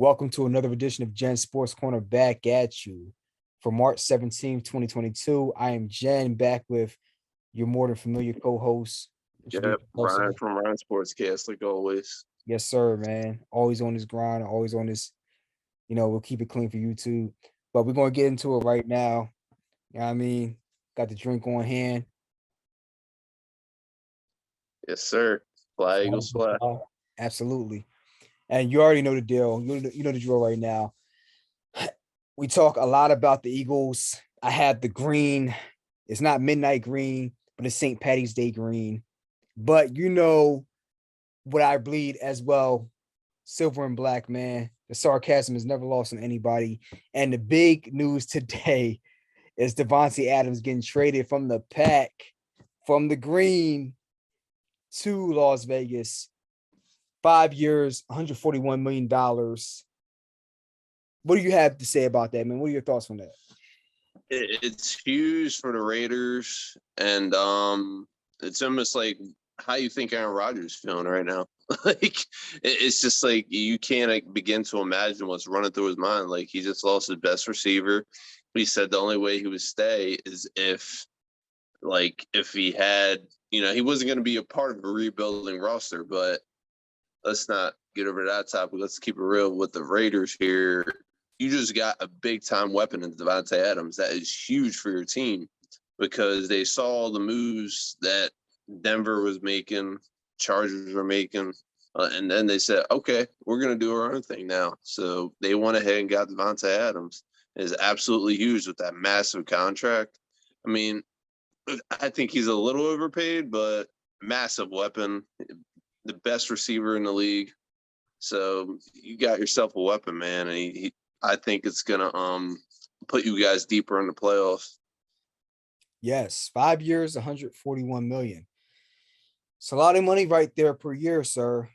Welcome to another edition of Jen Sports Corner back at you for March 17th, 2022. I am Jen back with your more than familiar co-host. Yep, Ryan from Ryan Sportscast, like always. Yes, sir, man. Always on this grind, always on this, we'll keep it clean for YouTube. But we're going to get into it right now. You know what I mean? Got the drink on hand. Yes, sir. Fly Eagles fly. Absolutely. And you already know the deal. You know the drill right now. We talk a lot about the Eagles. I have the green. It's not midnight green, but it's St. Patty's Day green. But you know what I bleed as well, silver and black, man. The sarcasm is never lost on anybody. And the big news today is Davante Adams getting traded from the pack, from the green to Las Vegas. 5 years, $141 million. What do you have to say about that, man? What are your thoughts on that? It's huge for the Raiders, and it's almost like how you think Aaron Rodgers is feeling right now. Like, it's just like you can't begin to imagine what's running through his mind. Like, he just lost his best receiver. He said the only way he would stay is if he had, he wasn't going to be a part of a rebuilding roster, but let's not get over that topic. Let's keep it real with the Raiders here. You just got a big-time weapon in Davante Adams. That is huge for your team because they saw the moves that Denver was making, Chargers were making, and then they said, okay, we're going to do our own thing now. So they went ahead and got Davante Adams. It is absolutely huge with that massive contract. I mean, I think he's a little overpaid, but massive weapon. The best receiver in the league. So you got yourself a weapon, man. And I think it's going to put you guys deeper in the playoffs. Yes, 5 years, $141 million. It's a lot of money right there per year, sir.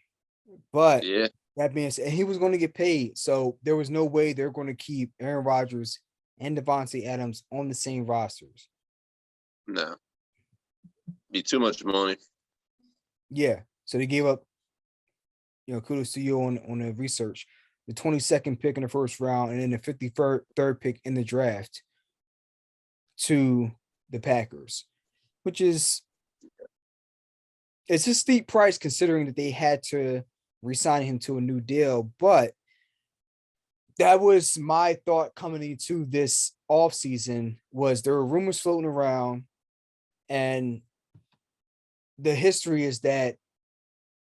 But yeah, that being said, he was going to get paid. So there was no way they're going to keep Aaron Rodgers and Davante Adams on the same rosters. No. Be too much money. Yeah. So they gave up, kudos to you on the research. The 22nd pick in the first round and then the 53rd pick in the draft to the Packers, which is it's a steep price considering that they had to re-sign him to a new deal. But that was my thought coming into this offseason was there were rumors floating around, and the history is that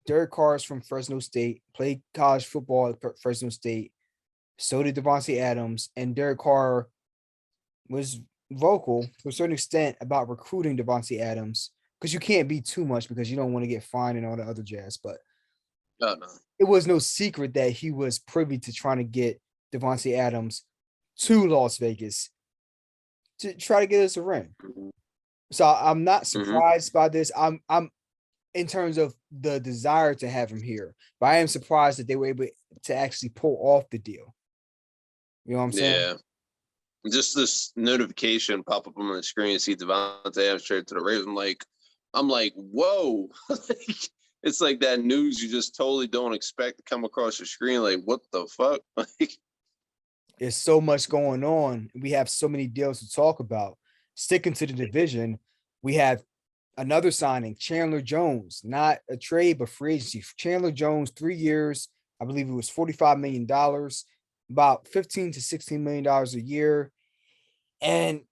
Derek Carr is from Fresno State, played college football at Fresno State. So did Davante Adams, and Derek Carr was vocal to a certain extent about recruiting Davante Adams because you can't be too much because you don't want to get fined and all the other jazz. But it was no secret that he was privy to trying to get Davante Adams to Las Vegas to try to get us a ring. So I'm not surprised by this. I'm in terms of the desire to have him here, but I am surprised that they were able to actually pull off the deal. You know what I'm saying? Yeah. Just this notification pop up on the screen, see Davante Adams traded to the Raiders. I'm like, whoa. It's like that news you just totally don't expect to come across your screen. Like, what the fuck? There's so much going on. We have so many deals to talk about. Sticking to the division, we have another signing, Chandler Jones, not a trade, but free agency. Chandler Jones, 3 years, I believe it was $45 million, about $15 to $16 million a year. And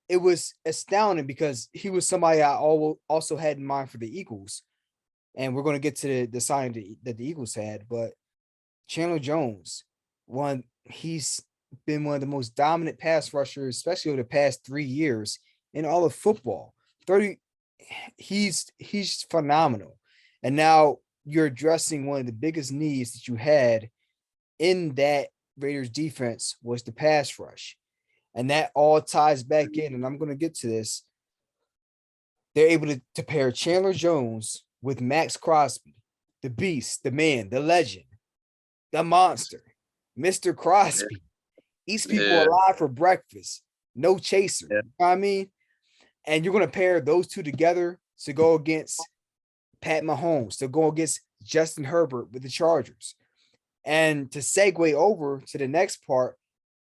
it was astounding because he was somebody I also had in mind for the Eagles. And we're going to get to the signing that the Eagles had. But Chandler Jones, he's been one of the most dominant pass rushers, especially over the past 3 years in all of football. He's phenomenal. And now you're addressing one of the biggest needs that you had in that Raiders defense was the pass rush. And that all ties back in, and I'm going to get to this. They're able to pair Chandler Jones with Maxx Crosby, the beast, the man, the legend, the monster, Mr. Crosby. Eats people alive for breakfast. No chaser. You know what I mean? And you're going to pair those two together to go against Pat Mahomes, to go against Justin Herbert with the Chargers. And to segue over to the next part,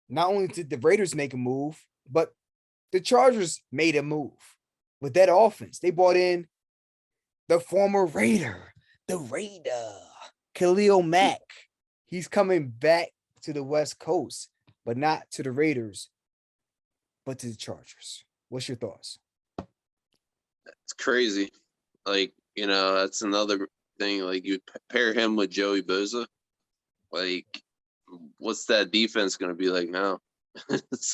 not only did the Raiders make a move, but the Chargers made a move with that offense. They brought in the former Raider, Khalil Mack. He's coming back to the West Coast, but not to the Raiders, but to the Chargers. What's your thoughts? It's crazy. Like, that's another thing. Like, you pair him with Joey Bosa. Like, what's that defense going to be like now? It's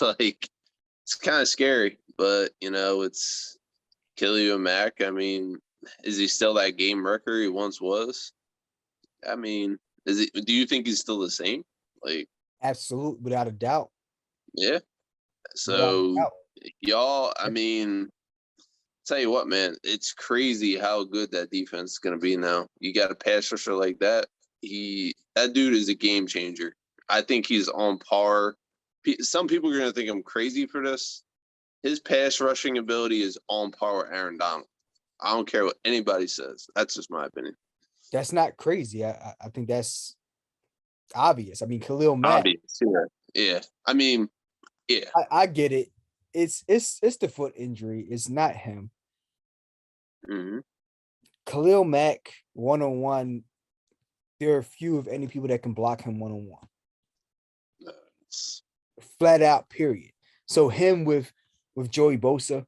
kind of scary, but, it's Khalil Mack. I mean, is he still that game wrecker he once was? I mean, do you think he's still the same? Like, absolute, without a doubt. Yeah. So, y'all, I mean, tell you what, man, it's crazy how good that defense is going to be now. You got a pass rusher like that. That dude is a game changer. I think he's on par. Some people are going to think I'm crazy for this. His pass rushing ability is on par with Aaron Donald. I don't care what anybody says. That's just my opinion. That's not crazy. I think that's obvious. I mean, Khalil Mack. Obvious, yeah. I mean, yeah. I get it. It's the foot injury. It's not him. Mm-hmm. Khalil Mack, one-on-one, there are few, if any, people that can block him one-on-one. Flat out, period. So him with Joey Bosa,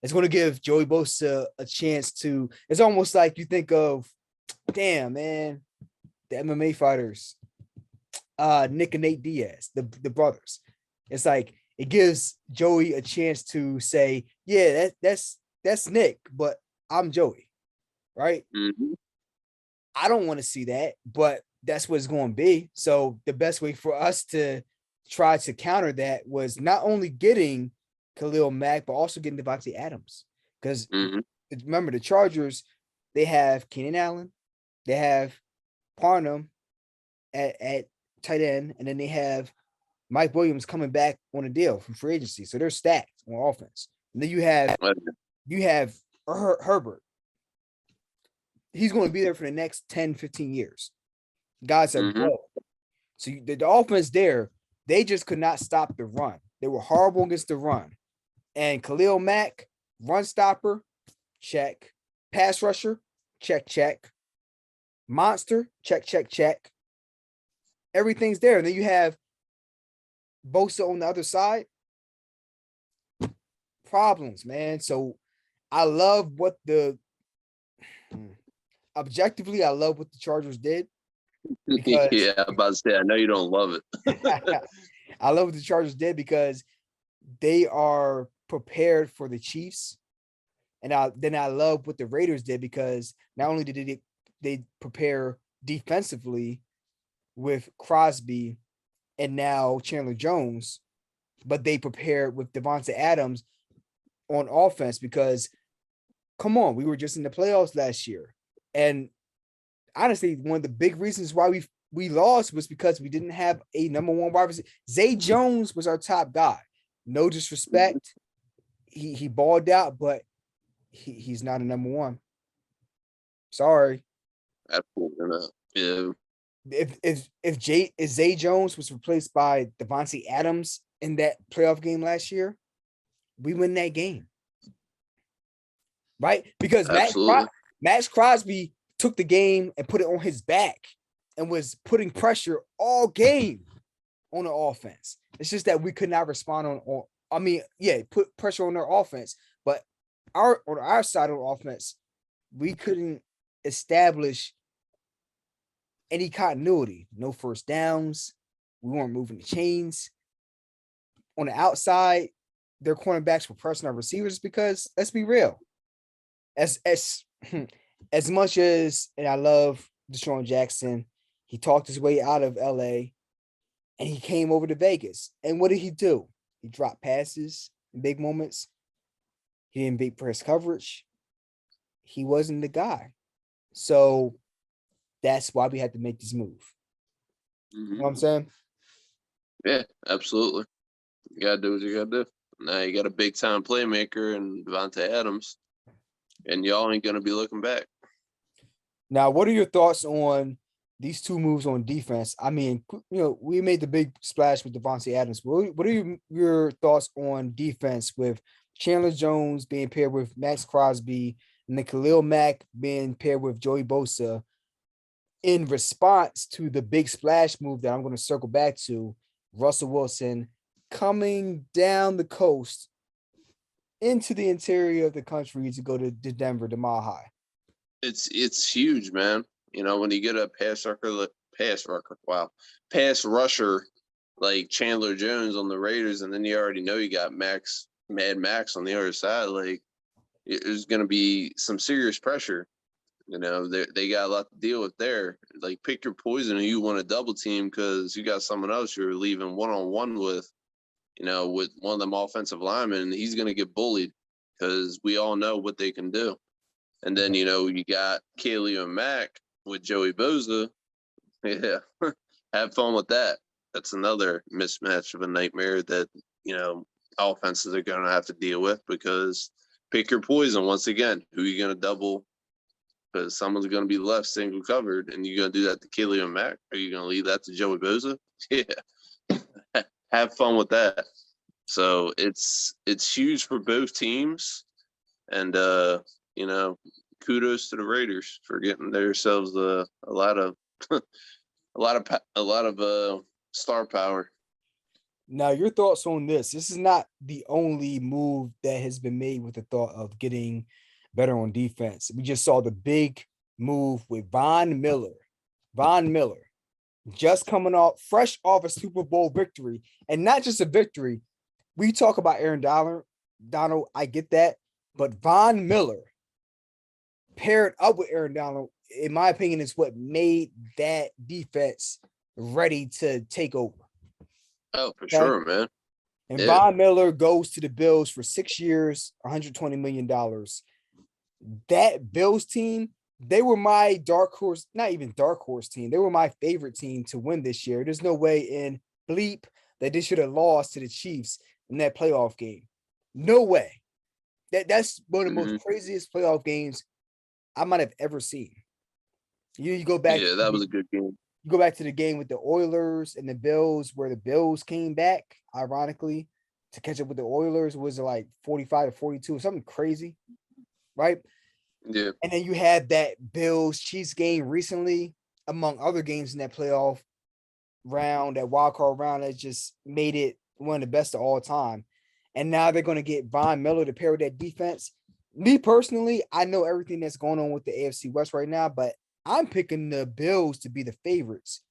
it's going to give Joey Bosa a chance to – it's almost like you think of, damn, man, the MMA fighters, Nick and Nate Diaz, the brothers. It's like it gives Joey a chance to say, yeah, that's Nick, but I'm Joey, right? Mm-hmm. I don't want to see that, but that's what it's going to be. So the best way for us to try to counter that was not only getting Khalil Mack, but also getting Davante Adams. Because remember, the Chargers, they have Keenan Allen, they have Parnham at tight end, and then they have Mike Williams coming back on a deal from free agency. So they're stacked on offense. And then you have Herbert. He's going to be there for the next 10, 15 years. God said, bro. So the offense there, they just could not stop the run. They were horrible against the run. And Khalil Mack, run stopper, check. Pass rusher, check. Monster, check. Everything's there. And then you have Bosa on the other side. Problems, man. So I love what objectively, I love what the Chargers did. Yeah, I'm about to say, I know you don't love it. I love what the Chargers did because they are prepared for the Chiefs. And I love what the Raiders did because not only did they prepare defensively with Crosby and now Chandler Jones, but they prepared with Davante Adams on offense because, come on, we were just in the playoffs last year. And honestly, one of the big reasons why we lost was because we didn't have a number one wide receiver. Zay Jones was our top guy. No disrespect. He balled out, but he's not a number one. Sorry. Absolutely not. Yeah. If Zay Jones was replaced by Davante Adams in that playoff game last year, we win that game. Right? Because Maxx Crosby took the game and put it on his back and was putting pressure all game on the offense. It's just that we could not respond put pressure on their offense, but on our side of the offense, we couldn't establish any continuity. No first downs. We weren't moving the chains. On the outside, their cornerbacks were pressing our receivers because, let's be real, as much as, and I love Deshaun Jackson, he talked his way out of LA and he came over to Vegas. And what did he do? He dropped passes in big moments. He didn't beat press coverage. He wasn't the guy. So that's why we had to make this move. You know what I'm saying? Yeah, absolutely. You got to do what you got to do. Now you got a big-time playmaker in Davante Adams, and y'all ain't going to be looking back. Now, what are your thoughts on these two moves on defense. I mean, we made the big splash with Davante Adams. What are your thoughts on defense with Chandler Jones being paired with Maxx Crosby and then Khalil Mack being paired with Joey Bosa in response to the big splash move that I'm going to circle back to, Russell Wilson coming down the coast into the interior of the country to go to Denver, to Mile High? It's huge, man. When you get a pass rusher like Chandler Jones on the Raiders, and then you already know you got Maxx on the other side, like there's going to be some serious pressure. They got a lot to deal with there. Like, pick your poison and you want to double team because you got someone else you're leaving one-on-one with, with one of them offensive linemen, and he's going to get bullied because we all know what they can do. And then, you got Khalil and Mack with Joey Bosa. Yeah, have fun with that. That's another mismatch of a nightmare that, offenses are going to have to deal with, because pick your poison once again. Who are you going to double? Because someone's going to be left single covered, and you're going to do that to Khalil and Mack? Are you going to leave that to Joey Bosa? Yeah. Have fun with that. So it's huge for both teams. And, kudos to the Raiders for getting themselves a lot of star power. Now, your thoughts on this? This is not the only move that has been made with the thought of getting better on defense. We just saw the big move with Von Miller. Von Miller just coming off fresh off a Super Bowl victory, and not just a victory. We talk about Aaron Donald, I get that, but Von Miller paired up with Aaron Donald, in my opinion, is what made that defense ready to take over. Oh, for sure, man. And Von Miller goes to the Bills for 6 years, $120 million. That Bills team, they were my dark horse, not even dark horse team. They were my favorite team to win this year. There's no way in bleep that they should have lost to the Chiefs in that playoff game. No way. That's one of the most craziest playoff games I might have ever seen. You go back. Yeah, that was a good game. You go back to the game with the Oilers and the Bills, where the Bills came back, ironically, to catch up with the Oilers. Was it like 45-42, something crazy, right? Yeah. And then you had that Bills-Chiefs game recently, among other games in that playoff round, that wild card round, that just made it one of the best of all time. And now they're going to get Von Miller to pair with that defense. Me personally, I know everything that's going on with the AFC West right now, but I'm picking the Bills to be the favorites,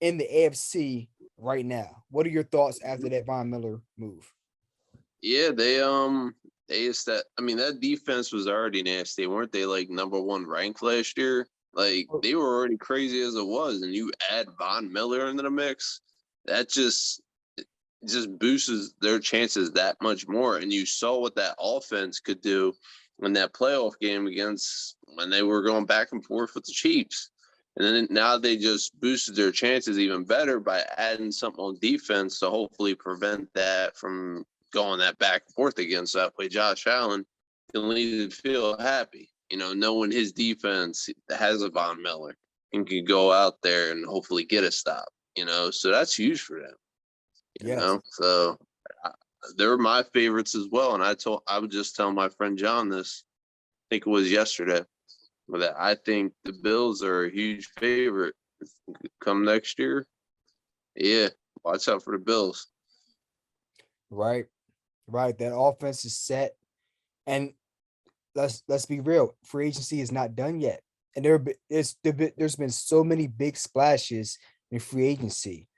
in the AFC right now. What are your thoughts after that Von Miller move? Yeah, that defense was already nasty. Weren't they like number one ranked last year? Like, they were already crazy as it was, and you add Von Miller into the mix, that just boosts their chances that much more. And you saw what that offense could do in that playoff game against, when they were going back and forth with the Chiefs. And then now they just boosted their chances even better by adding something on defense to hopefully prevent that from going that back and forth again. So that way Josh Allen can leave the field happy, knowing his defense has a Von Miller and can go out there and hopefully get a stop, so that's huge for them. So they're my favorites as well. And I would just tell my friend John this, I think it was yesterday, that I think the Bills are a huge favorite come next year. Yeah, watch out for the Bills. Right. That offense is set, and let's be real. Free agency is not done yet, and there's been so many big splashes in free agency.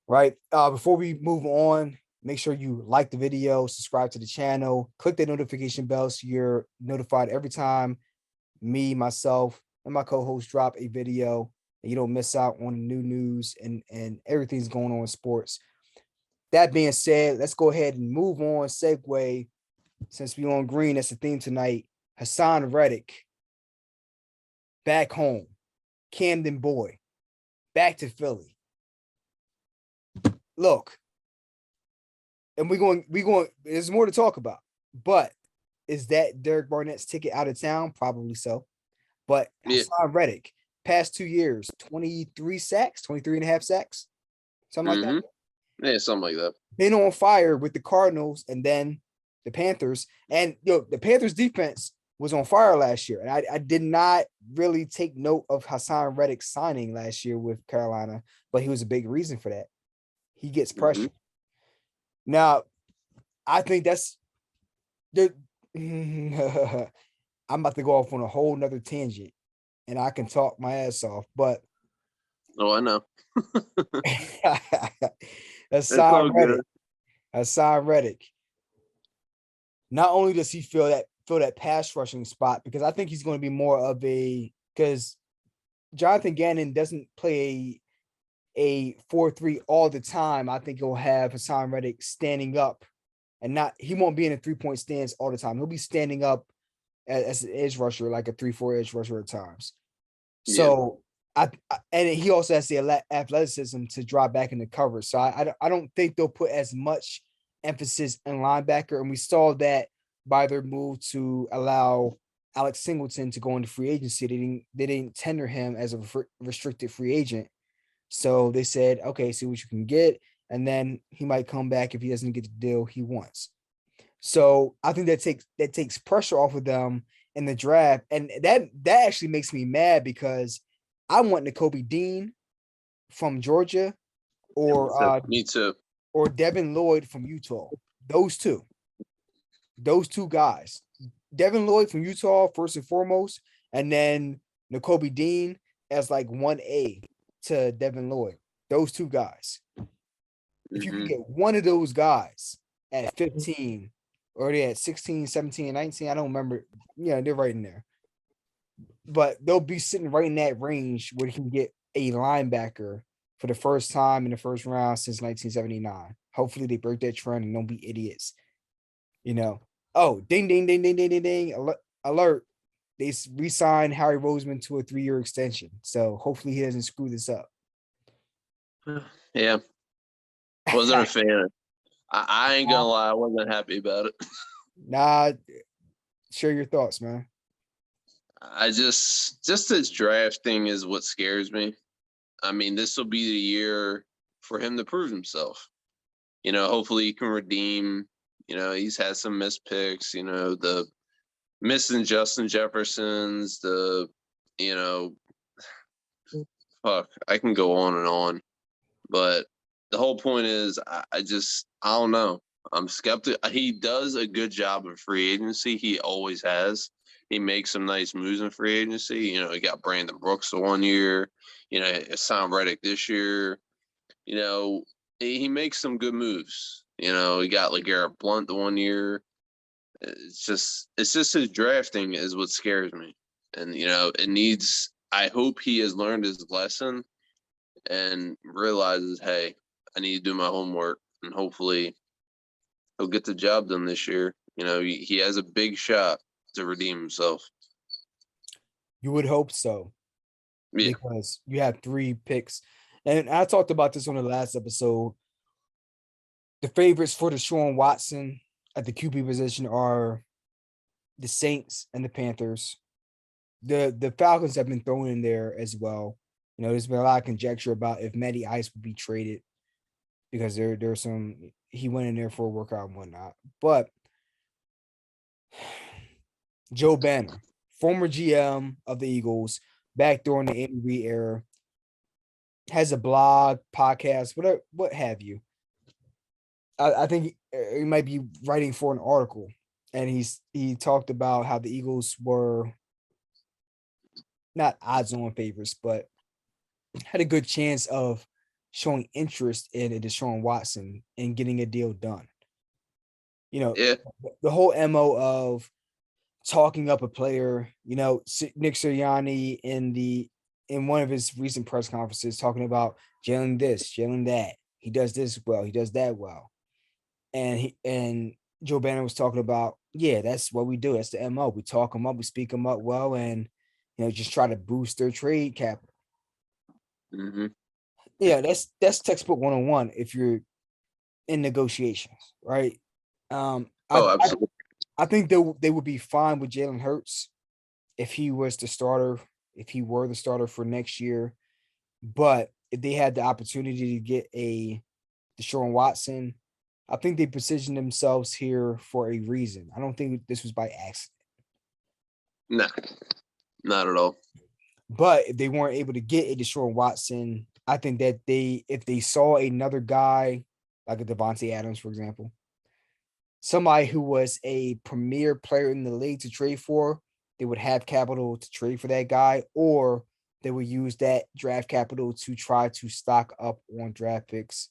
Right. Before we move on, make sure you like the video, subscribe to the channel, click the notification bell so you're notified every time me, myself, and my co-host drop a video, and you don't miss out on the new news and everything's going on in sports. That being said, let's go ahead and move on. Segue, since we're on green, that's the theme tonight. Haason Reddick, back home. Camden boy, back to Philly. Look, and we're going, there's more to talk about, but is that Derek Barnett's ticket out of town? Probably so. But Haason Reddick, past 2 years, 23 sacks, 23 and a half sacks, something like that. Yeah, something like that. Been on fire with the Cardinals and then the Panthers. And the Panthers defense was on fire last year. And I did not really take note of Haason Reddick signing last year with Carolina, but he was a big reason for that. He gets pressure. Now, I think that's the I'm about to go off on a whole nother tangent and I can talk my ass off, but I know. Haason Reddick. Not only does he fill that pass rushing spot, because I think he's going to be more of because Jonathan Gannon doesn't play a 4-3 all the time. I think he'll have Haason Reddick standing up and he won't be in a 3-point stance all the time. He'll be standing up as an edge rusher, like a 3-4 edge rusher at times. So and he also has the athleticism to drop back into cover. So I don't think they'll put as much emphasis in linebacker. And we saw that by their move to allow Alex Singleton to go into free agency. They didn't tender him as a restricted free agent. So they said, okay, see what you can get. And then he might come back if he doesn't get the deal he wants. So I think that takes pressure off of them in the draft. And that actually makes me mad because I want Nakobe Dean from Georgia me too. Or Devin Lloyd from Utah. Those two guys. Devin Lloyd from Utah, first and foremost, and then Nakobe Dean as like 1A to Devin Lloyd. Those two guys. If you can get one of those guys at 15, or they at 16, 17, and 19, I don't remember. Yeah, they're right in there. But they'll be sitting right in that range where you can get a linebacker for the first time in the first round since 1979. Hopefully they break that trend and don't be idiots. Oh, ding, ding, ding, ding, ding, ding, ding. Alert. They re-signed Howie Roseman to a 3-year extension. So hopefully he doesn't screw this up. Yeah. Wasn't a fan. I ain't gonna lie, I wasn't happy about it. Nah, share your thoughts, man. I just this draft thing is what scares me. I mean, this will be the year for him to prove himself. Hopefully he can redeem. He's had some missed picks, the missing Justin Jefferson's, fuck, I can go on and on. But the whole point is, I don't know. I'm skeptical. He does a good job in free agency. He always has. He makes some nice moves in free agency. He got Brandon Brooks the 1 year. Haason Reddick this year. He makes some good moves. He got LeGarrette Blount the 1 year. It's just his drafting is what scares me. And, it needs – I hope he has learned his lesson and realizes, hey, I need to do my homework, and hopefully he'll get the job done this year. He has a big shot to redeem himself. You would hope so. Yeah. Because you have 3 picks. And I talked about this on the last episode. The favorites for Deshaun Watson at the QB position are the Saints and the Panthers. The Falcons have been thrown in there as well. There's been a lot of conjecture about if Matty Ice would be traded because there's some he went in there for a workout and whatnot. But Joe Banner, former GM of the Eagles, back during the Andy Reid era, has a blog, podcast, whatever, what have you. I think he might be writing for an article, and he talked about how the Eagles were not odds-on favorites, but had a good chance of showing interest in a Deshaun Watson and getting a deal done. The whole MO of talking up a player, Nick Sirianni in one of his recent press conferences talking about Jalen this, Jalen that. He does this well, he does that well. And Joe Banner was talking about, yeah, that's what we do. That's the MO. We talk them up, we speak them up well, and just try to boost their trade capital. Mm-hmm. Yeah, that's textbook 101 if you're in negotiations, right? Absolutely. I think they would be fine with Jalen Hurts if he was the starter if he were the starter for next year. But if they had the opportunity to get a Deshaun Watson, I think they positioned themselves here for a reason. I don't think this was by accident. Nah, not at all. But if they weren't able to get a Deshaun Watson, I think that if they saw another guy like a Davante Adams, for example, somebody who was a premier player in the league to trade for, they would have capital to trade for that guy, or they would use that draft capital to try to stock up on draft picks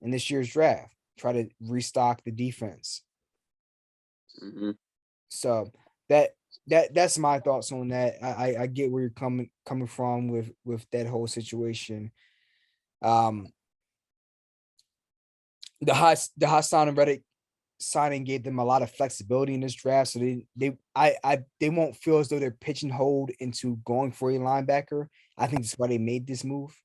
in this year's draft, try to restock the defense. Mm-hmm. So that's my thoughts on that. I get where you're coming from with that whole situation. The Haason Reddick signing gave them a lot of flexibility in this draft, so they won't feel as though they're pigeonholed into going for a linebacker. I think that's why they made this move.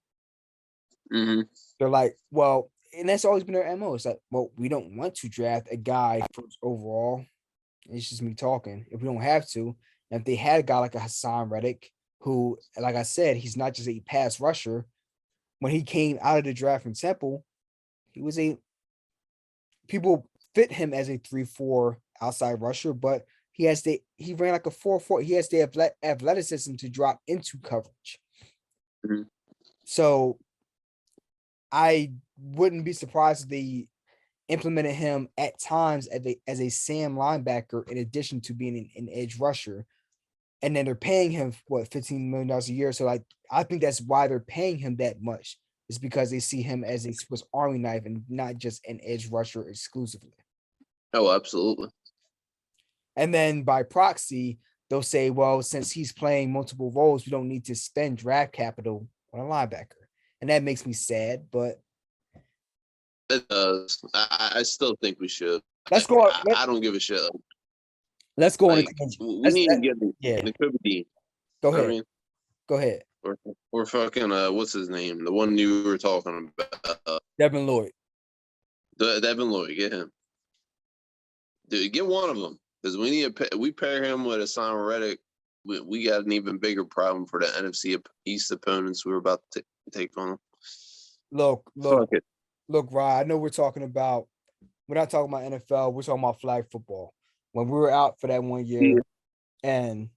Mm-hmm. They're like, well, and that's always been their MO. It's like, well, we don't want to draft a guy first overall. It's just me talking. If we don't have to, and if they had a guy like a Haason Reddick, who, like I said, he's not just a pass rusher. When he came out of the draft from Temple, he was people fit him as a 3-4 outside rusher, but he ran like a 4-4. He has the athleticism to drop into coverage. Mm-hmm. So I wouldn't be surprised if they implemented him at times as a Sam linebacker in addition to being an edge rusher. And then they're paying him what $15 million a year. So I think that's why they're paying him that much. It's because they see him as a Swiss Army knife and not just an edge rusher exclusively. Oh, absolutely. And then by proxy, they'll say, well, since he's playing multiple roles, we don't need to spend draft capital on a linebacker. And that makes me sad, but it does. I still think we should. Let's go. I don't give a shit. Let's go on. We need to get the Kobe. Go ahead. I mean, go ahead. Or fucking what's his name? The one you were talking about. Devin Lloyd. Devin Lloyd, get him. Dude, get one of them because we pair him with Haason Reddick. We got an even bigger problem for the NFC East opponents we're about to take on them. Look, Ryan, I know we're not talking about NFL. We're talking about flag football. When we were out for that 1 year, and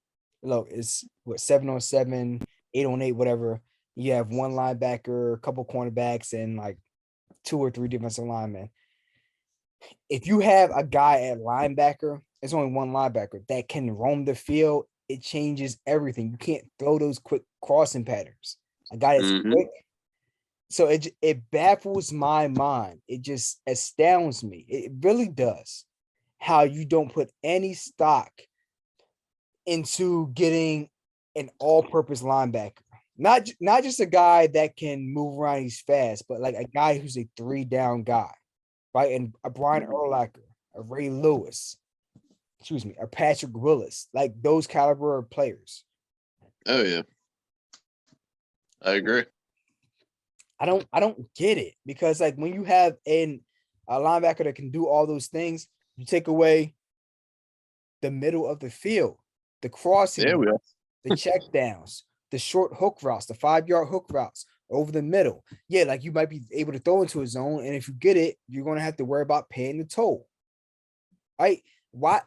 look, it's 7-on-7, 8-on-8, whatever. You have one linebacker, a couple cornerbacks, and like 2 or 3 defensive linemen. If you have a guy at linebacker, it's only one linebacker that can roam the field. It changes everything. You can't throw those quick crossing patterns. A guy that's quick. So it baffles my mind. It just astounds me. It really does. How you don't put any stock into getting an all-purpose linebacker. Not just a guy that can move around, he's fast, but like a guy who's a 3-down guy, right? And a Brian Urlacher, a Ray Lewis, a Patrick Willis, like those caliber of players. Oh yeah, I agree. I don't get it because like when you have a linebacker that can do all those things, you take away the middle of the field, the crossing, the check downs, the short hook routes, the 5-yard hook routes over the middle. Yeah, like you might be able to throw into a zone, and if you get it, you're going to have to worry about paying the toll. Right? What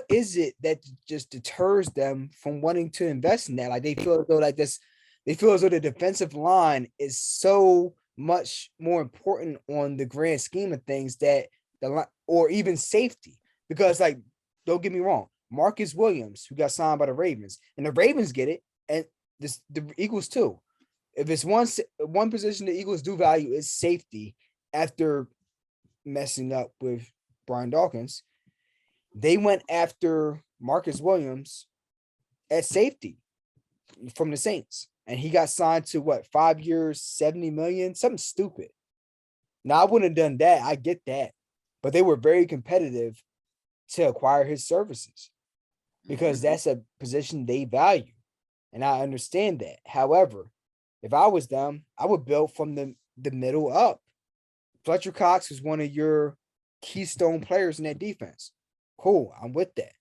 is it that just deters them from wanting to invest in that? Like they feel as though the defensive line is so much more important on the grand scheme of things that or even safety. Because like, don't get me wrong, Marcus Williams, who got signed by the Ravens, and the Ravens get it, and the Eagles too. If it's one position the Eagles do value is safety after messing up with Brian Dawkins, they went after Marcus Williams at safety from the Saints. And he got signed to 5 years, $70 million, something stupid. Now I wouldn't have done that. I get that. But they were very competitive to acquire his services because that's a position they value. And I understand that. However, if I was them, I would build from the middle up. Fletcher Cox is one of your keystone players in that defense. Cool. I'm with that.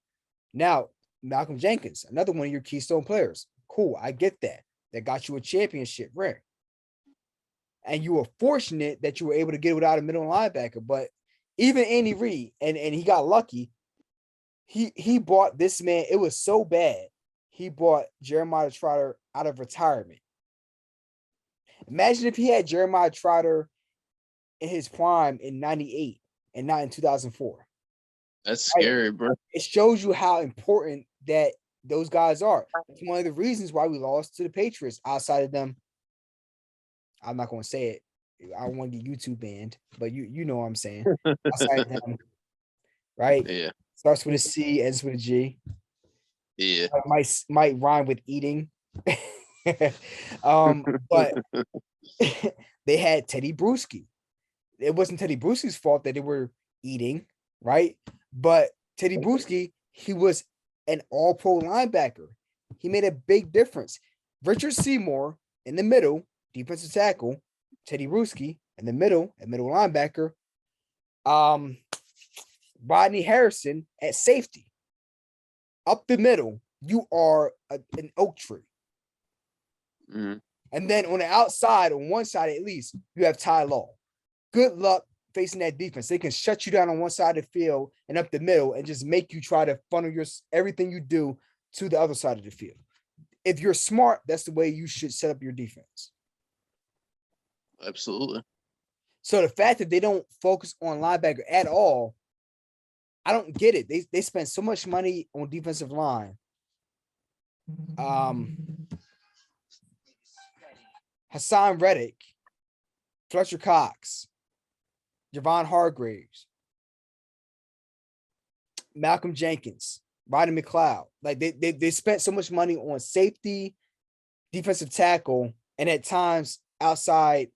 Now, Malcolm Jenkins, another one of your keystone players. Cool, I get that. That got you a championship ring. And you were fortunate that you were able to get it without a middle linebacker. But even Andy Reid, and he got lucky, he bought this man. It was so bad. He bought Jeremiah Trotter out of retirement. Imagine if he had Jeremiah Trotter in his prime in 98 and not in 2004. That's scary, bro. It shows you how important that those guys are. It's one of the reasons why we lost to the Patriots outside of them. I'm not going to say it. I don't want to get YouTube banned, but you know what I'm saying. Outside of them, right? Yeah. Starts with a C, ends with a G. Yeah. Might rhyme with eating. But they had Teddy Bruschi. It wasn't Teddy Bruschi's fault that they were eating, right? But Teddy Bruschi, he was an all-pro linebacker. He made a big difference. Richard Seymour in the middle, defensive tackle, Teddy Bruschi in the middle, a middle linebacker. Rodney Harrison at safety. Up the middle, you are an oak tree. Mm-hmm. And then on the outside, on one side at least, you have Ty Law. Good luck facing that defense. They can shut you down on one side of the field and up the middle and just make you try to funnel everything you do to the other side of the field. If you're smart, that's the way you should set up your defense. Absolutely. So the fact that they don't focus on linebacker at all, I don't get it. They spend so much money on defensive line. Haason Reddick, Fletcher Cox, Javon Hargraves, Malcolm Jenkins, Rodney McLeod. Like they spent so much money on safety, defensive tackle, and at times outside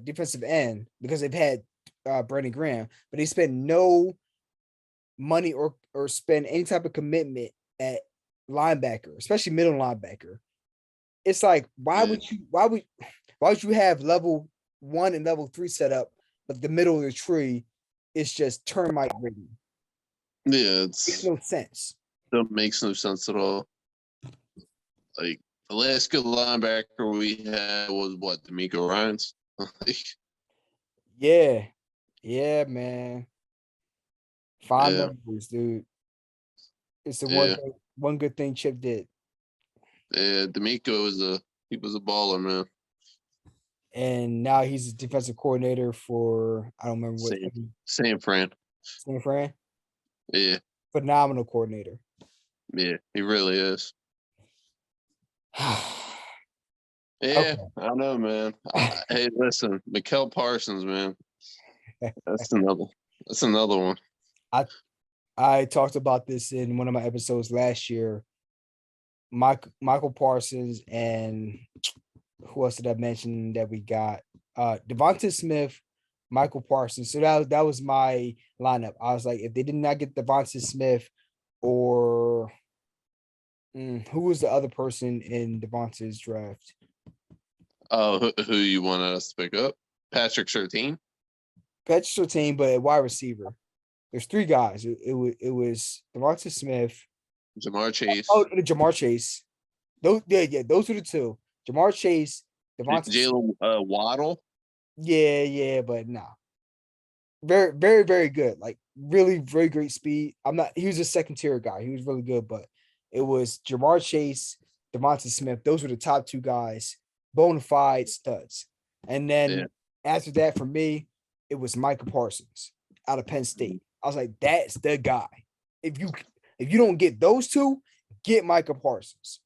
defensive end because they've had Brandon Graham, but they spend no money or spend any type of commitment at linebacker, especially middle linebacker. It's like, why would you have level 1 and level 3 set up, but the middle of the tree is just termite ridden? Yeah, It makes no sense. That makes no sense at all. Like the last good linebacker we had was what, D'Amico Ryans? Yeah, man. Fine memories, dude. It's the one good thing Chip did. Yeah, D'Amico was a baller, man. And now he's a defensive coordinator for, I don't remember what. San Fran. San Fran? Yeah. Phenomenal coordinator. Yeah, he really is. Yeah, okay. I don't know, man. Hey, listen, Micah Parsons, man. That's another one. I talked about this in one of my episodes last year. Michael Parsons and who else did I mention that we got? Devonta Smith, Michael Parsons. So that was my lineup. I was like, if they did not get Devonta Smith, or who was the other person in Devonta's draft? Oh, who you wanted us to pick up? Patrick Surtain? Patrick Surtain, but a wide receiver. There's 3 guys. It was Devonta Smith, Jamar Chase. Oh, Jamar Chase. Those were the 2. Jamar Chase, Devonta Jalen Waddle. Yeah, but no. Very, very, very good. Like really, very great speed. He was a second tier guy. He was really good, but it was Jamar Chase, Devonta Smith. Those were the top 2 guys, bona fide studs. And then after that, for me, it was Micah Parsons out of Penn State. I was like, that's the guy. If you don't get those 2, get Micah Parsons.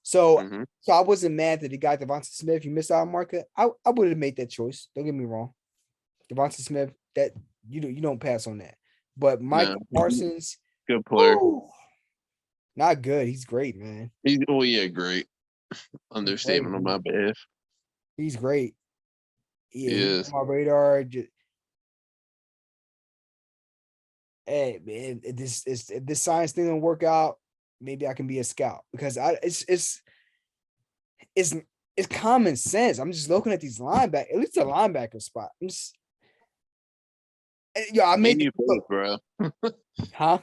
So I wasn't mad that he got Devonta Smith. You missed out on market. I would have made that choice. Don't get me wrong. Devonta Smith, that you don't pass on that. But Micah Parsons, good player. Not good. He's great, man. Great. Understatement on my behalf. He's great. Yeah, he's on my radar. Hey man, if this science thing don't work out, maybe I can be a scout because it's common sense. I'm just looking at these linebackers, at least the linebacker spot. I made you both, bro. Huh?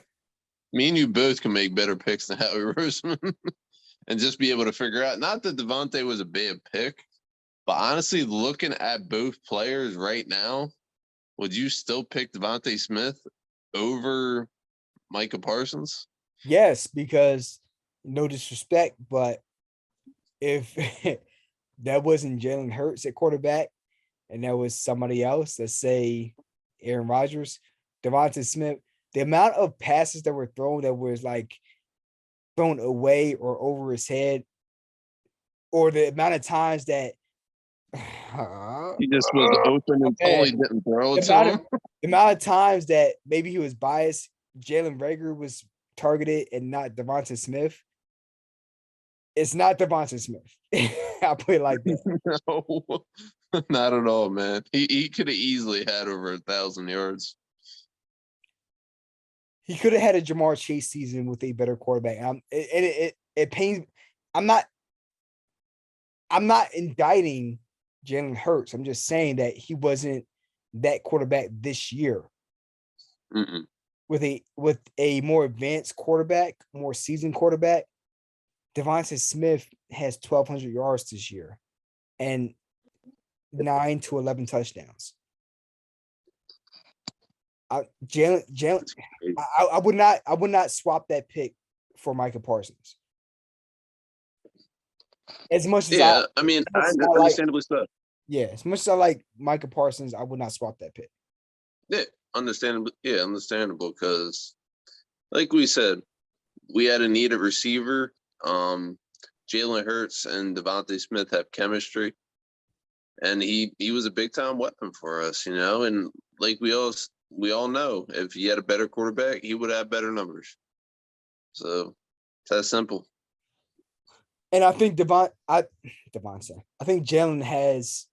Me and you both can make better picks than Howie Roseman. and just be able to figure out. Not that Davante was a bad pick, but honestly, looking at both players right now, would you still pick Davante Smith over Micah Parsons? Yes, because no disrespect, but if that wasn't Jalen Hurts at quarterback and that was somebody else, let's say Aaron Rodgers, Davante Smith, the amount of passes that were thrown that was like thrown away or over his head, or the amount of times that He just was open and totally didn't throw it to him. the amount of times that maybe he was biased, Jalen Reagor was targeted and not Davante Smith. It's not Davante Smith. I'll put it like that. No, not at all, man. He could have easily had over 1,000 yards. He could have had a Jamar Chase season with a better quarterback. It pains. I'm not indicting Jalen Hurts. I'm just saying that he wasn't that quarterback this year. Mm-mm. With a more advanced quarterback, more seasoned quarterback, Davante Smith has 1,200 yards this year and 9 to 11 touchdowns. Jalen, I would not swap that pick for Micah Parsons. As much as I understandably so. Yeah, as much as I like Micah Parsons, I would not swap that pick. Yeah, understandable. Yeah, understandable because, like we said, we had a needed receiver. Jalen Hurts and Davante Smith have chemistry, and he was a big time weapon for us, And like we all know, if he had a better quarterback, he would have better numbers. So it's that simple. And I think I think Jalen has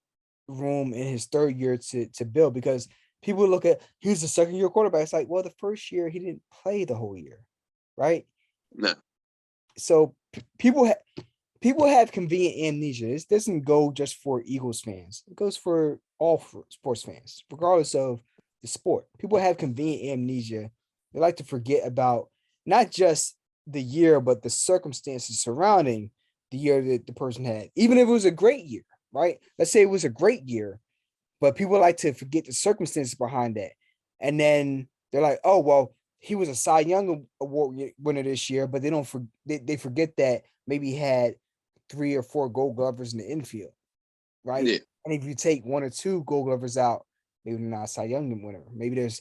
room in his third year to build, because people look at he's a second year quarterback. It's like, well, the first year he didn't play the whole year, right? No. So people have convenient amnesia. This doesn't go just for Eagles fans. It goes for all sports fans, regardless of the sport. People have convenient amnesia. They like to forget about not just the year, but the circumstances surrounding the year that the person had, even if it was a great year, right? Let's say it was a great year, but people like to forget the circumstances behind that. And then they're like, oh, well, he was a Cy Young Award winner this year, but they forget that maybe he had 3 or 4 Gold Glovers in the infield, right? Yeah. And if you take 1 or 2 Gold Glovers out, maybe they're not a Cy Young winner. Maybe there's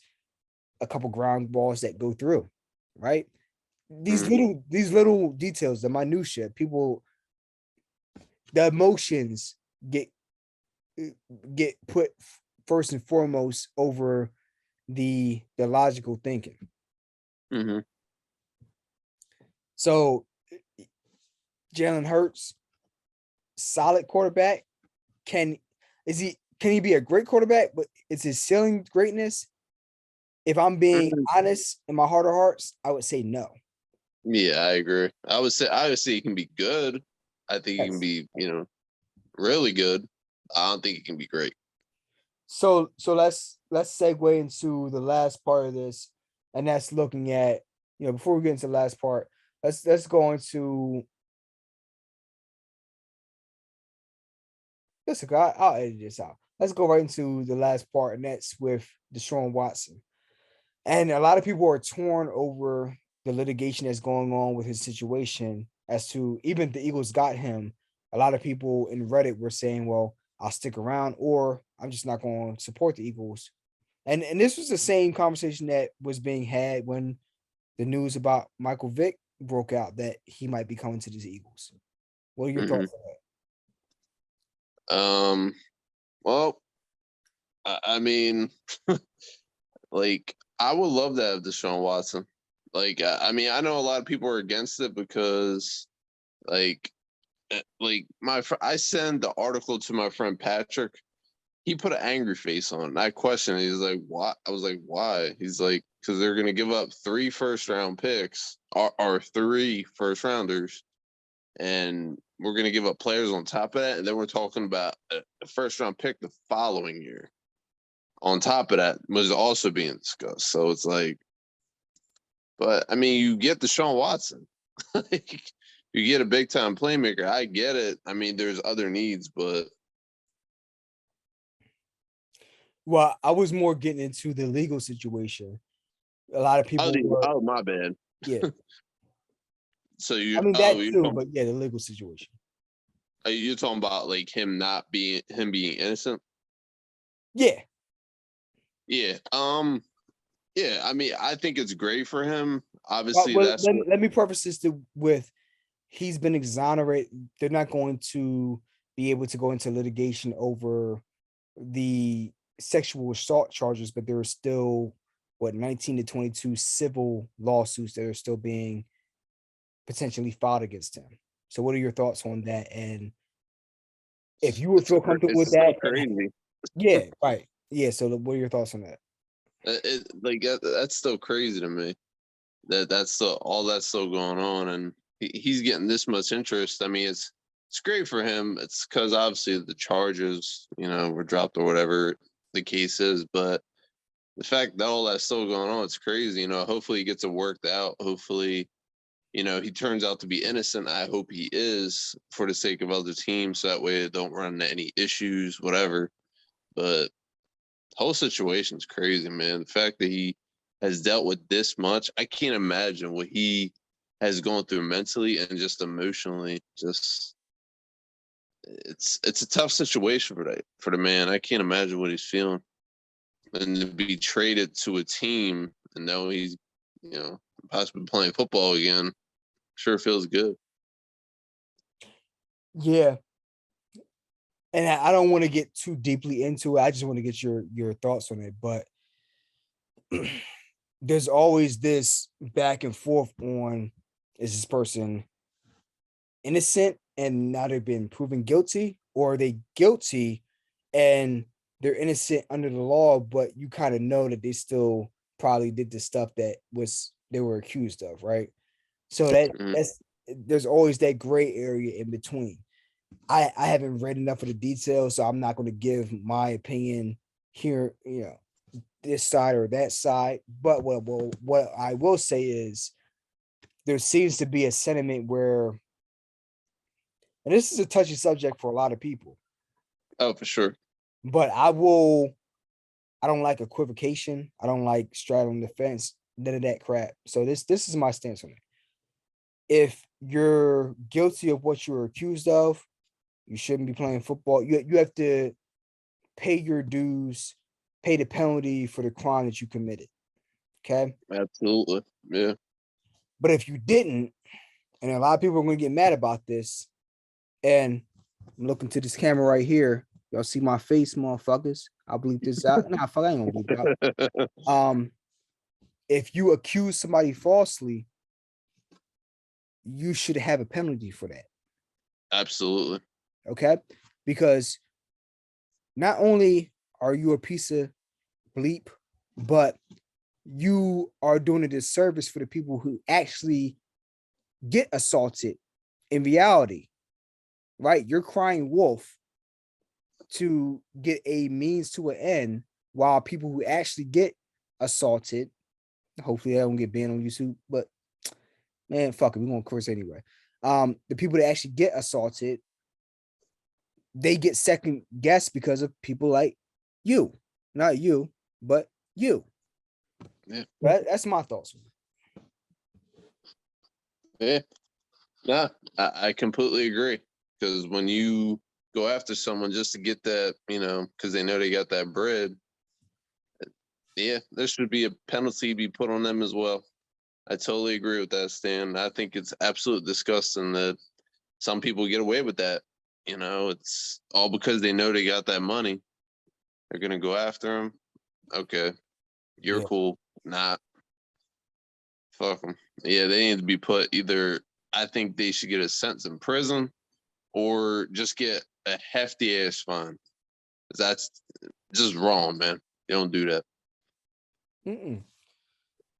a couple ground balls that go through, right? These little details, the minutia, the emotions get put first and foremost over the logical thinking. Mm-hmm. So Jalen Hurts, solid quarterback. Can he be a great quarterback? But is his ceiling greatness? If I'm being honest, in my heart of hearts, I would say no. Yeah, I agree. I would say he can be good. I think he can be, really good. I don't think he can be great. So let's segue into the last part of this, and that's looking at, before we get into the last part, let's go into I'll edit this out. Let's go right into the last part, and that's with Deshaun Watson. And a lot of people are torn over the litigation that's going on with his situation, as to, even if the Eagles got him, a lot of people in Reddit were saying, well, I'll stick around, or I'm just not going to support the Eagles. And this was the same conversation that was being had when the news about Michael Vick broke out, that he might be coming to the Eagles. What are your thoughts on that? Well, I mean, like, I would love to have Deshaun Watson. Like, I mean, I know a lot of people are against it because, like I send the article to my friend Patrick. He put an angry face on. I questioned it. He's like, "Why?" I was like, "Why?" He's like, "Because they're going to give up 3 first-round picks, or 3 first-rounders, and we're going to give up players on top of that, and then we're talking about a first-round pick the following year. On top of that was also being discussed." So it's like, but I mean, you get Deshaun Watson. Like, You get a big time playmaker. I get it. I mean, there's other needs, but Well, I was more getting into the legal situation. A lot of people were, my bad. yeah. So I mean that too, but yeah, the legal situation. you're talking about like him being innocent? Yeah. Yeah. Yeah. I mean, I think it's great for him. Obviously, Well, let me preface this with he's been exonerated. They're not going to be able to go into litigation over the sexual assault charges, but there are still 19 to 22 civil lawsuits that are still being potentially filed against him. So what are your thoughts on that? And if you would feel comfortable with that, crazy. Yeah, right. Yeah. So what are your thoughts on that? That's still crazy to me. That's still all that's still going on, and he's getting this much interest. I mean, it's great for him. It's because obviously the charges, were dropped or whatever the case is. But the fact that all that's still going on, it's crazy. Hopefully he gets it worked out. Hopefully, he turns out to be innocent. I hope he is for the sake of other teams, so that way they don't run into any issues, whatever. But the whole situation's crazy, man. The fact that he has dealt with this much, I can't imagine what he has gone through mentally and just emotionally. Just it's a tough situation for the man. I can't imagine what he's feeling. And to be traded to a team and know he's, possibly playing football again, sure feels good. Yeah. And I don't want to get too deeply into it. I just want to get your thoughts on it. But there's always this back and forth on, is this person innocent and now they've been proven guilty, or are they guilty and they're innocent under the law, but you kind of know that they still probably did the stuff that they were accused of, right? So that's there's always that gray area in between. I haven't read enough of the details, so I'm not going to give my opinion here, this side or that side. But what I will say is there seems to be a sentiment where, and this is a touchy subject for a lot of people. Oh, for sure. But I don't like equivocation. I don't like straddling the fence, none of that crap. So this is my stance on it. If you're guilty of what you're accused of, you shouldn't be playing football. You have to pay your dues, pay the penalty for the crime that you committed. Okay. Absolutely. Yeah. But if you didn't, and a lot of people are going to get mad about this, and I'm looking to this camera right here. Y'all see my face, motherfuckers. I'll bleep this out. Nah, fuck, I ain't gonna bleep it out. If you accuse somebody falsely, you should have a penalty for that. Absolutely. Okay. Because not only are you a piece of bleep, but you are doing a disservice for the people who actually get assaulted in reality, right? You're crying wolf to get a means to an end, while people who actually get assaulted, hopefully I don't get banned on YouTube, but man, fuck it, we're gonna curse anyway. The people that actually get assaulted, they get second guessed because of people like you, not you, but you. Yeah. That's my thoughts. Yeah. Nah, I completely agree. Because when you go after someone just to get that, because they know they got that bread, yeah, there should be a penalty be put on them as well. I totally agree with that, Stan. I think it's absolutely disgusting that some people get away with that. It's all because they know they got that money. They're gonna go after them. Okay, you're cool. Nah, fuck them. Yeah, they need to be put either. I think they should get a sentence in prison, or just get a hefty ass fine. That's just wrong, man. You don't do that.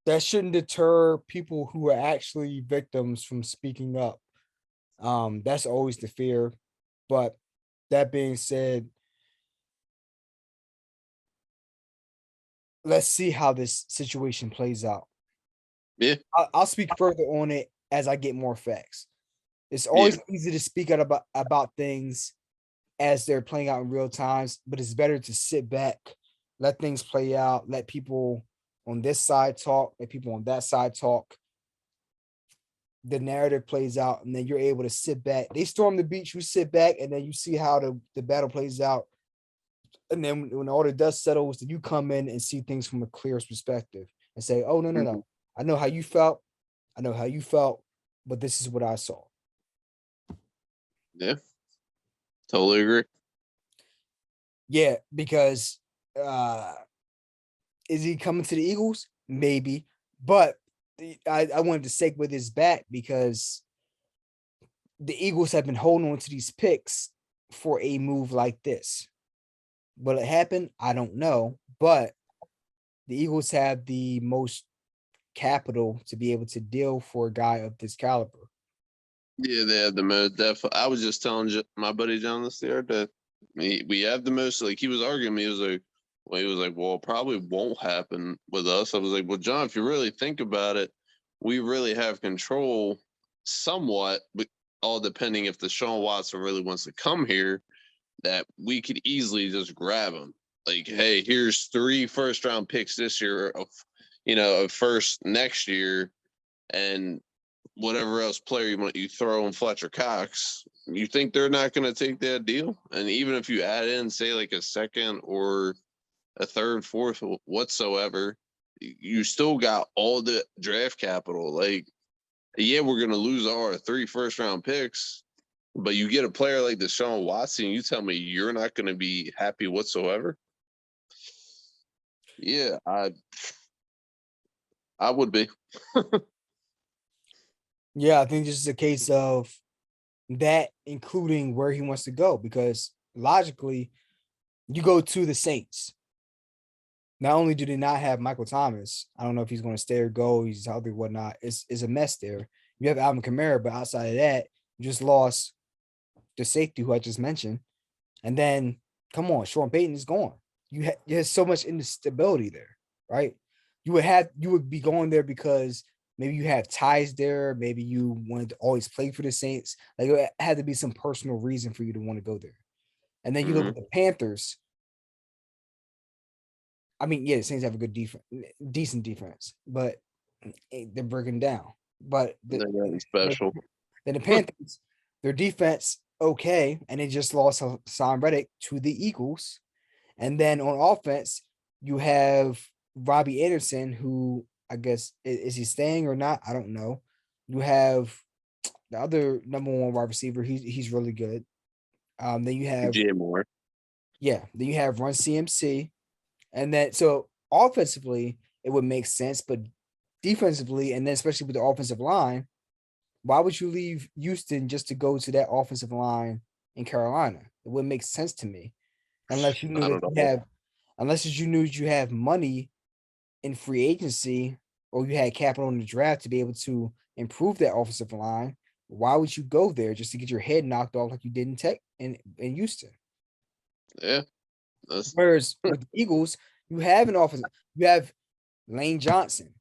That shouldn't deter people who are actually victims from speaking up. That's always the fear. But that being said, let's see how this situation plays out. Yeah. I'll speak further on it as I get more facts. It's always easy to speak out about things as they're playing out in real times, but it's better to sit back, let things play out, let people on this side talk, let people on that side talk. The narrative plays out, and then you're able to sit back. They storm the beach, you sit back, and then you see how the battle plays out. And then when all the dust settles, then you come in and see things from a clear perspective and say, oh, no. I know how you felt. I know how you felt, but this is what I saw. Yeah. Totally agree. Yeah, because is he coming to the Eagles? Maybe. But I wanted to segue this back because the Eagles have been holding on to these picks for a move like this. Will it happen? I don't know. But the Eagles have the most capital to be able to deal for a guy of this caliber. Yeah, they have the most. I was just telling my buddy John this the other day. We have the most. Like, he was arguing me. He was like, well, it probably won't happen with us. I was like, well, John, if you really think about it, we really have control somewhat, but all depending if Deshaun Watson really wants to come here, that we could easily just grab him. Like, hey, here's 3 first-round picks this year, a first next year, and whatever else player you throw in Fletcher Cox. You think they're not going to take that deal? And even if you add in, say, like a second or a third, fourth, whatsoever, you still got all the draft capital. Like, yeah, we're going to lose our 3 first-round picks, but you get a player like Deshaun Watson, you tell me you're not going to be happy whatsoever? Yeah, I would be. Yeah, I think this is a case of that, including where he wants to go, because logically, you go to the Saints. Not only do they not have Michael Thomas, I don't know if he's going to stay or go, he's healthy or whatnot. It's a mess there. You have Alvin Kamara, but outside of that, you just lost the safety who I just mentioned. And then, come on, Sean Payton is gone. There's so much instability there, right? You would be going there because maybe you have ties there. Maybe you wanted to always play for the Saints. Like, it had to be some personal reason for you to want to go there. And then you look at the Panthers. I mean, yeah, the Saints have a good defense, decent defense, but they're breaking down. But They're really special. Then the Panthers, their defense, okay, and they just lost Haason Reddick to the Eagles. And then on offense, you have Robbie Anderson, who I guess is he staying or not? I don't know. You have the other number 1 wide receiver. He's really good. Then you have Moore. Yeah. Then you have Run CMC, and then so offensively it would make sense, but defensively, and then especially with the offensive line, why would you leave Houston just to go to that offensive line in Carolina? It wouldn't make sense to me. Unless you knew you have money in free agency, or you had capital in the draft to be able to improve that offensive line. Why would you go there just to get your head knocked off like you did in Houston? Yeah. Whereas with the Eagles, you have an offense. You have Lane Johnson,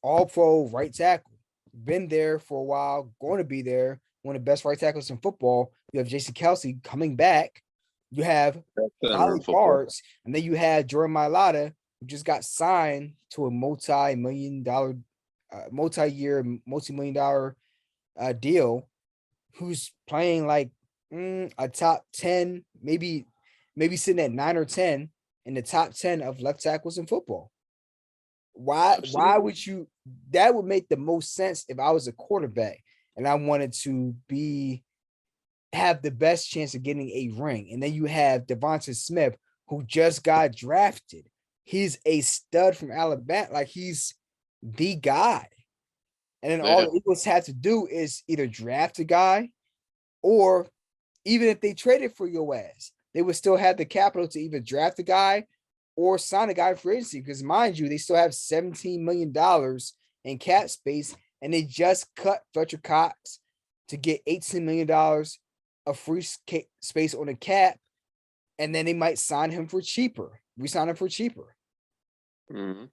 all pro right tackle, been there for a while, going to be there, one of the best right tackles in football. You have Jason Kelce coming back. You have solid guards, and then you had Jordan Mailata, who just got signed to a multi-million dollar deal, who's playing like a top 10, maybe sitting at 9 or 10 in the top 10 of left tackles in football. Why would you? That would make the most sense if I was a quarterback and I wanted to have the best chance of getting a ring. And then you have Devonta Smith, who just got drafted. He's a stud from Alabama. Like, he's the guy. And then all the Eagles have to do is either draft a guy, or even if they traded for your ass, they would still have the capital to either draft a guy or sign a guy for agency. Because mind you, they still have $17 million in cap space, and they just cut Fletcher Cox to get $18 million of free space on the cap, and then they might sign him for cheaper, resign him for cheaper. Mm-hmm.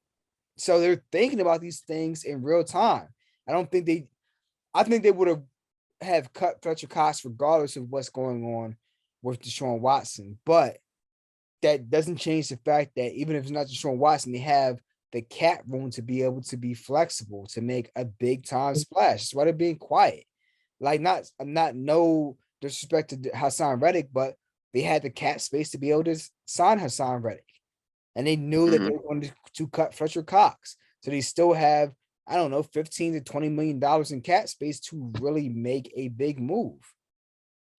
So they're thinking about these things in real time. I think they would have have cut Fletcher Cox regardless of what's going on with Deshaun Watson, but that doesn't change the fact that even if it's not Deshaun Watson, they have the cap room to be able to be flexible to make a big time splash. That's why they're being quiet. Like, not no disrespect to Haason Reddick, but they had the cap space to be able to sign Haason Reddick. And they knew that they were going to cut Fletcher Cox. So they still have, I don't know, $15 to $20 million in cap space to really make a big move.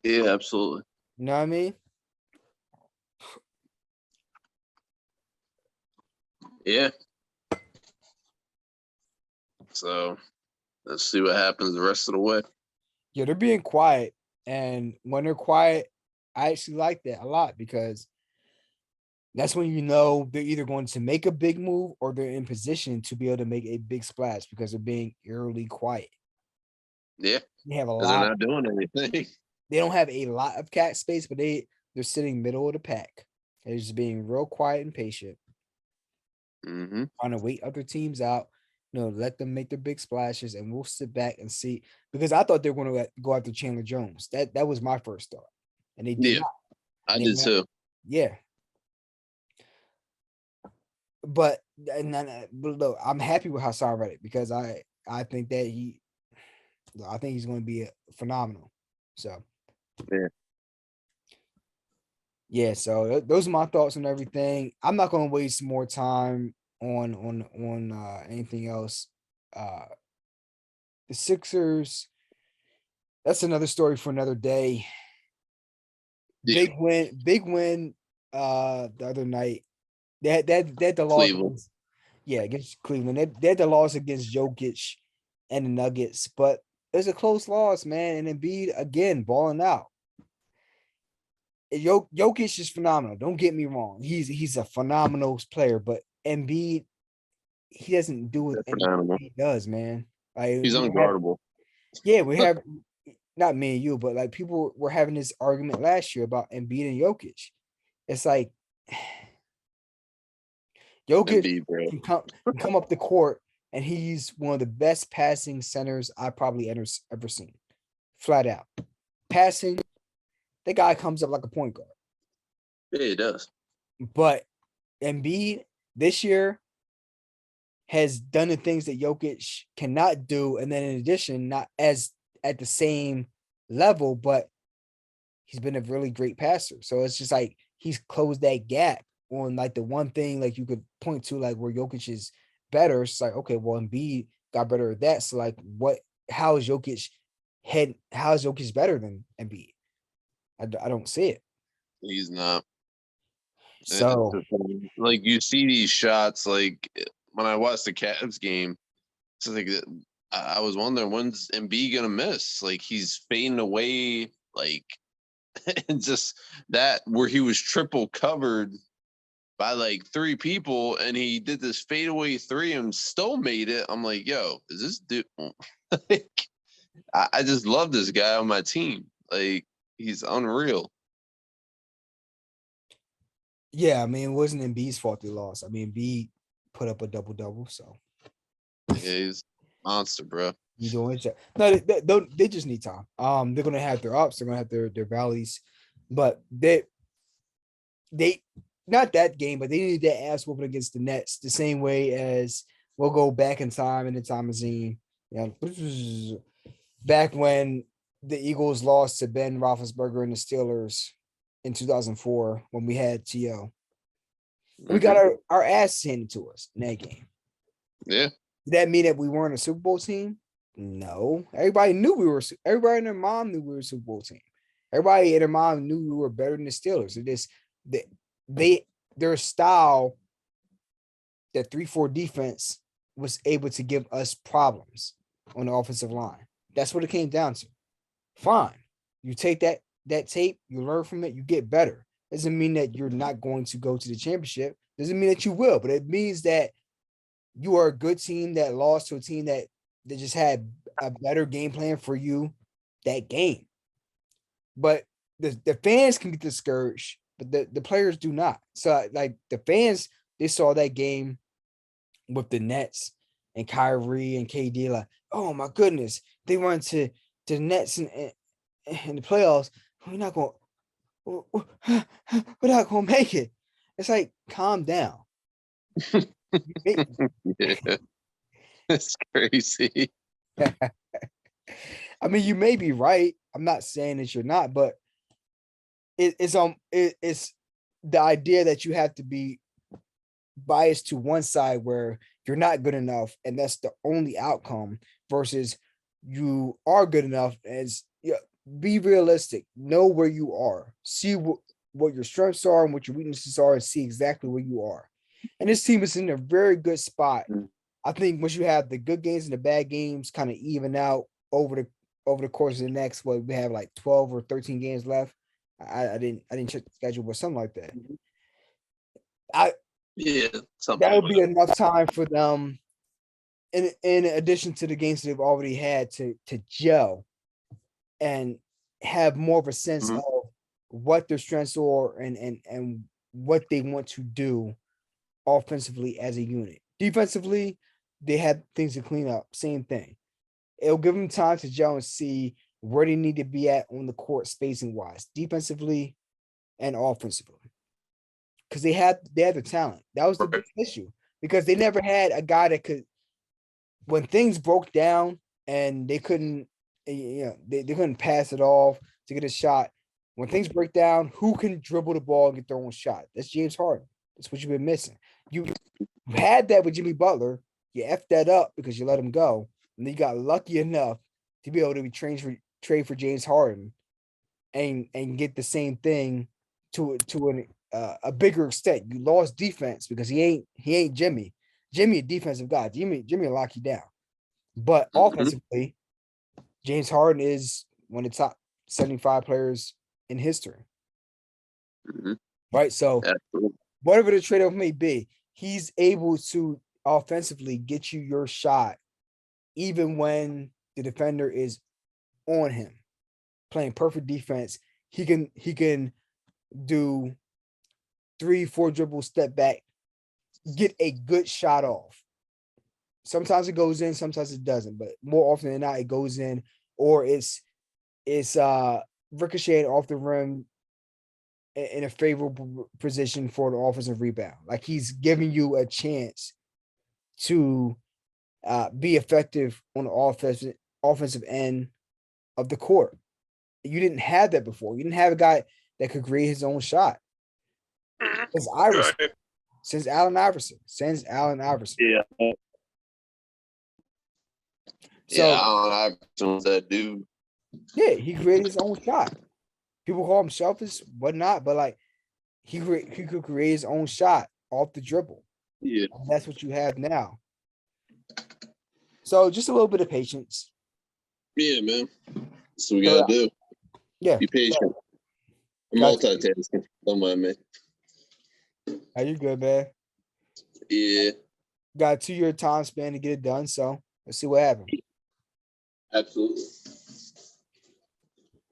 Yeah, absolutely. You know what I mean? Yeah. So let's see what happens the rest of the way. Yeah, they're being quiet. And when they're quiet, I actually like that a lot because that's when you know they're either going to make a big move or they're in position to be able to make a big splash because they're being eerily quiet. Yeah. They have a Because they're lot. not doing anything. They don't have a lot of cap space, but they're sitting middle of the pack. They're just being real quiet and patient, trying to wait other teams out. Let them make their big splashes, and we'll sit back and see. Because I thought they were going to go after Chandler Jones. That was my first thought, and they did not. I did too. Yeah, but look, I'm happy with Haason Reddick because I think that he's going to be phenomenal. So yeah. So those are my thoughts on everything. I'm not going to waste more time on anything else. The Sixers, that's another story for another day. Yeah. Big win the other night. They had the loss against Cleveland. They had the loss against Jokic and the Nuggets, but it was a close loss, man. And Embiid again balling out. Jokic is phenomenal. Don't get me wrong. He's a phenomenal player, but Embiid, he doesn't do what Embiid does, man. Like, he's unguardable. We have not me and you, but like people were having this argument last year about Embiid and Jokic. It's like Jokic Embiid, can come up the court, and he's one of the best passing centers I probably ever seen. Flat out. Passing, the guy comes up like a point guard. Yeah, he does. But Embiid this year has done the things that Jokic cannot do, and then in addition, not as at the same level, but he's been a really great passer. So it's just like he's closed that gap on like the one thing like you could point to like where Jokic is better. It's like, okay, well, Embiid got better at that. So like how is Jokic better than Embiid? I don't see it. He's not. So like you see these shots, like when I watched the Cavs game, it's like I was wondering when's Embiid gonna miss? Like he's fading away, like and just that where he was triple covered by like three people, and he did this fadeaway three and still made it. I'm like, yo, is this dude? Like, I just love this guy on my team. Like he's unreal. Yeah, I mean, it wasn't Embiid's fault they lost. I mean, Embiid put up a double-double, so. Yeah, he's a monster, bro. You doing it? No, they just need time. They're gonna have their ups, they're gonna have their valleys, but they not that game, but they needed that ass whooping against the Nets the same way as we'll go back in time in the time of Zine. Back when the Eagles lost to Ben Roethlisberger and the Steelers in 2004 when we had T.O. We got our ass handed to us in that game. Yeah. Did that mean that we weren't a Super Bowl team? No. Everybody knew we were. Everybody and their mom knew we were a Super Bowl team. Everybody and their mom knew we were better than the Steelers. It just their style, that 3-4 defense was able to give us problems on the offensive line. That's what it came down to. Fine. You take that tape, you learn from it, you get better. Doesn't mean that you're not going to go to the championship. Doesn't mean that you will, but it means that you are a good team that lost to a team that just had a better game plan for you that game. But the fans can get discouraged, but the players do not. So like the fans, they saw that game with the Nets and Kyrie and KD, like, oh my goodness, they run to to the Nets in the playoffs, we're not going to make it. It's like, calm down. Yeah, that's crazy. I mean, you may be right. I'm not saying that you're not, but it's the idea that you have to be biased to one side where you're not good enough, and that's the only outcome, versus you are good enough. As be realistic, know where you are, see what your strengths are and what your weaknesses are, and see exactly where you are. And this team is in a very good spot. I think once you have the good games and the bad games kind of even out over the course of the next, what we have like 12 or 13 games left. I didn't check the schedule, but something like that. Yeah, That would be enough time for them, in addition to the games that they've already had, to gel and have more of a sense of what their strengths are and what they want to do offensively as a unit. Defensively, they had things to clean up. Same thing. It'll give them time to gel and see where they need to be at on the court spacing wise, defensively and offensively. Because they had the talent. That was the big issue. Because they never had a guy that could, when things broke down and they couldn't, they couldn't pass it off to get a shot. When things break down, who can dribble the ball and get their own shot? That's James Harden. That's what you've been missing. You had that with Jimmy Butler. You effed that up because you let him go. And then you got lucky enough to be able to be trade for James Harden and get the same thing to a bigger extent. You lost defense because he ain't Jimmy. Jimmy, a defensive guy. Jimmy will lock you down. But offensively, James Harden is one of the top 75 players in history. Right? So whatever the trade-off may be, he's able to offensively get you your shot even when the defender is on him, playing perfect defense. He can do 3-4 dribbles, step back, get a good shot off. Sometimes it goes in, sometimes it doesn't, but more often than not, it goes in, or it's ricocheting off the rim in a favorable position for the offensive rebound. Like, he's giving you a chance to be effective on the offensive end of the court. You didn't have that before. You didn't have a guy that could create his own shot. Since Allen Iverson. Yeah. So Allen Iverson was that dude. Yeah, he created his own shot. People call him selfish, whatnot, but like he could create his own shot off the dribble. Yeah, and that's what you have now. So just a little bit of patience. Yeah, man. That's what we gotta do. Yeah, be patient. I'm multitasking. Don't mind me. Are you good, man? Yeah. Got a 2-year time span to get it done, so let's see what happens. Absolutely.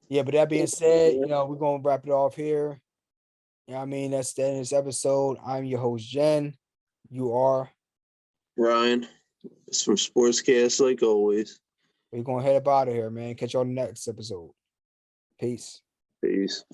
Yeah, but that being said, we're gonna wrap it off here. I mean, that's the end of this episode. I'm your host, Jen. You are Ryan. It's from Sportscast, like always. We're gonna head up out of here, man. Catch you on the next episode. Peace. Peace.